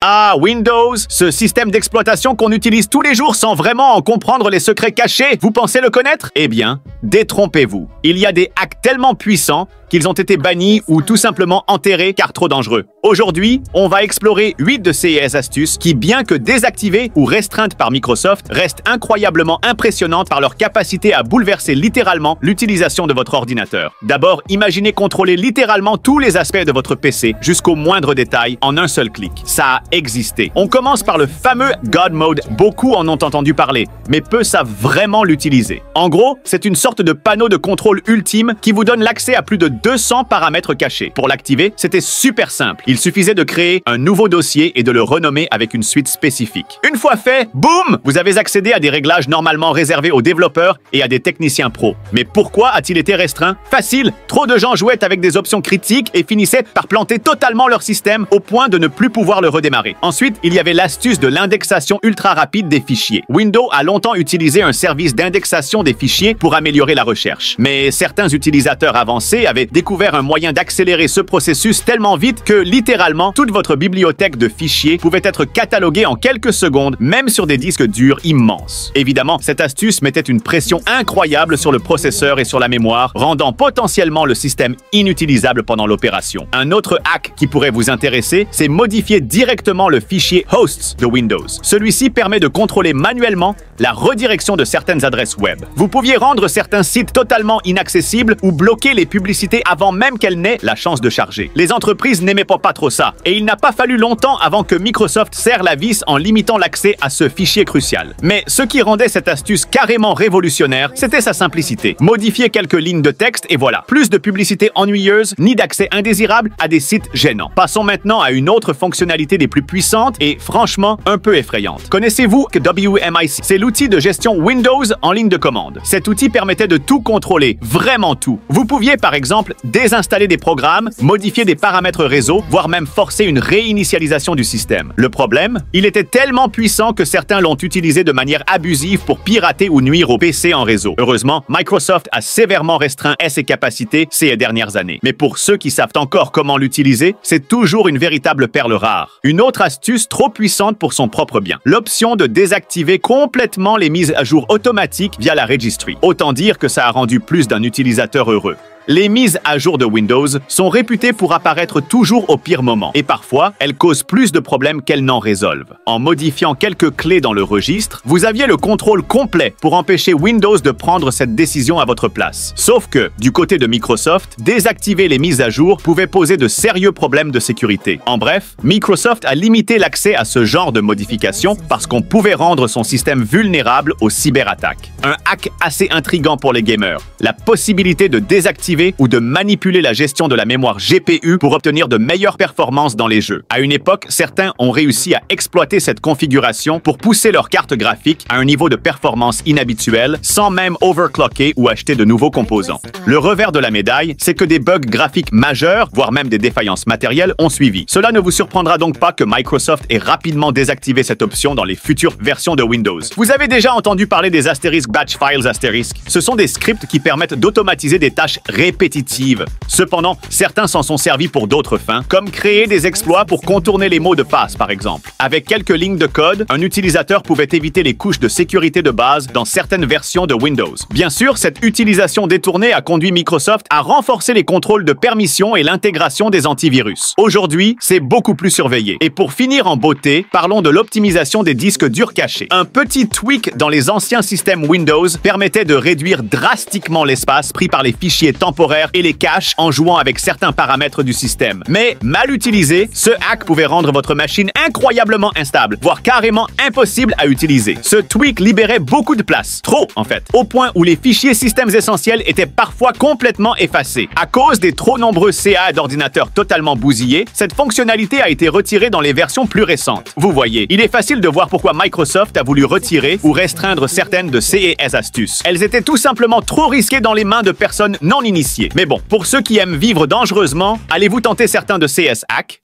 Ah, Windows, ce système d'exploitation qu'on utilise tous les jours sans vraiment en comprendre les secrets cachés, vous pensez le connaître? Eh bien, détrompez-vous. Il y a des hacks tellement puissants qu'ils ont été bannis ou tout simplement enterrés car trop dangereux. Aujourd'hui, on va explorer 8 de ces astuces qui, bien que désactivées ou restreintes par Microsoft, restent incroyablement impressionnantes par leur capacité à bouleverser littéralement l'utilisation de votre ordinateur. D'abord, imaginez contrôler littéralement tous les aspects de votre PC jusqu'au moindre détail en un seul clic. Ça a existé. On commence par le fameux God Mode. Beaucoup en ont entendu parler, mais peu savent vraiment l'utiliser. En gros, c'est une sorte de panneau de contrôle ultime qui vous donne l'accès à plus de 200 paramètres cachés. Pour l'activer, c'était super simple. Il suffisait de créer un nouveau dossier et de le renommer avec une suite spécifique. Une fois fait, boum! Vous avez accédé à des réglages normalement réservés aux développeurs et à des techniciens pros. Mais pourquoi a-t-il été restreint? Facile! Trop de gens jouaient avec des options critiques et finissaient par planter totalement leur système au point de ne plus pouvoir le redémarrer. Ensuite, il y avait l'astuce de l'indexation ultra rapide des fichiers. Windows a longtemps utilisé un service d'indexation des fichiers pour améliorer la recherche. Mais certains utilisateurs avancés avaient découvert un moyen d'accélérer ce processus tellement vite que, littéralement, toute votre bibliothèque de fichiers pouvait être cataloguée en quelques secondes, même sur des disques durs immenses. Évidemment, cette astuce mettait une pression incroyable sur le processeur et sur la mémoire, rendant potentiellement le système inutilisable pendant l'opération. Un autre hack qui pourrait vous intéresser, c'est modifier directement le fichier hosts de Windows. Celui-ci permet de contrôler manuellement la redirection de certaines adresses web. Vous pouviez rendre certains sites totalement inaccessibles ou bloquer les publicités avant même qu'elles n'aient la chance de charger. Les entreprises n'aimaient pas trop ça, et il n'a pas fallu longtemps avant que Microsoft serre la vis en limitant l'accès à ce fichier crucial. Mais ce qui rendait cette astuce carrément révolutionnaire, c'était sa simplicité. Modifier quelques lignes de texte et voilà, plus de publicités ennuyeuses ni d'accès indésirable à des sites gênants. Passons maintenant à une autre fonctionnalité des plus puissantes et franchement un peu effrayante. Connaissez-vous que WMIC? C'est l'outil de gestion Windows en ligne de commande. Cet outil permettait de tout contrôler, vraiment tout. Vous pouviez par exemple désinstaller des programmes, modifier des paramètres réseau, voire même forcer une réinitialisation du système. Le problème, il était tellement puissant que certains l'ont utilisé de manière abusive pour pirater ou nuire au PC en réseau. Heureusement, Microsoft a sévèrement restreint ses capacités ces dernières années. Mais pour ceux qui savent encore comment l'utiliser, c'est toujours une véritable perle rare. Une autre astuce trop puissante pour son propre bien. L'option de désactiver complètement les mises à jour automatiques via la registry. Autant dire que ça a rendu plus d'un utilisateur heureux. Les mises à jour de Windows sont réputées pour apparaître toujours au pire moment, et parfois, elles causent plus de problèmes qu'elles n'en résolvent. En modifiant quelques clés dans le registre, vous aviez le contrôle complet pour empêcher Windows de prendre cette décision à votre place. Sauf que, du côté de Microsoft, désactiver les mises à jour pouvait poser de sérieux problèmes de sécurité. En bref, Microsoft a limité l'accès à ce genre de modifications parce qu'on pouvait rendre son système vulnérable aux cyberattaques. Un hack assez intriguant pour les gamers, la possibilité de désactiver ou de manipuler la gestion de la mémoire GPU pour obtenir de meilleures performances dans les jeux. À une époque, certains ont réussi à exploiter cette configuration pour pousser leur carte graphique à un niveau de performance inhabituel sans même overclocker ou acheter de nouveaux composants. Le revers de la médaille, c'est que des bugs graphiques majeurs, voire même des défaillances matérielles, ont suivi. Cela ne vous surprendra donc pas que Microsoft ait rapidement désactivé cette option dans les futures versions de Windows. Vous avez déjà entendu parler des asterisk batch files asterisk. Ce sont des scripts qui permettent d'automatiser des tâches répétitives. Cependant, certains s'en sont servis pour d'autres fins, comme créer des exploits pour contourner les mots de passe, par exemple. Avec quelques lignes de code, un utilisateur pouvait éviter les couches de sécurité de base dans certaines versions de Windows. Bien sûr, cette utilisation détournée a conduit Microsoft à renforcer les contrôles de permissions et l'intégration des antivirus. Aujourd'hui, c'est beaucoup plus surveillé. Et pour finir en beauté, parlons de l'optimisation des disques durs cachés. Un petit tweak dans les anciens systèmes Windows permettait de réduire drastiquement l'espace pris par les fichiers temporaires et les caches en jouant avec certains paramètres du système. Mais mal utilisé, ce hack pouvait rendre votre machine incroyablement instable, voire carrément impossible à utiliser. Ce tweak libérait beaucoup de place, trop en fait, au point où les fichiers systèmes essentiels étaient parfois complètement effacés. À cause des trop nombreux CA d'ordinateurs totalement bousillés, cette fonctionnalité a été retirée dans les versions plus récentes. Vous voyez, il est facile de voir pourquoi Microsoft a voulu retirer ou restreindre certaines de ces astuces. Elles étaient tout simplement trop risquées dans les mains de personnes non initiées. Mais bon, pour ceux qui aiment vivre dangereusement, allez-vous tenter certains de ces hacks?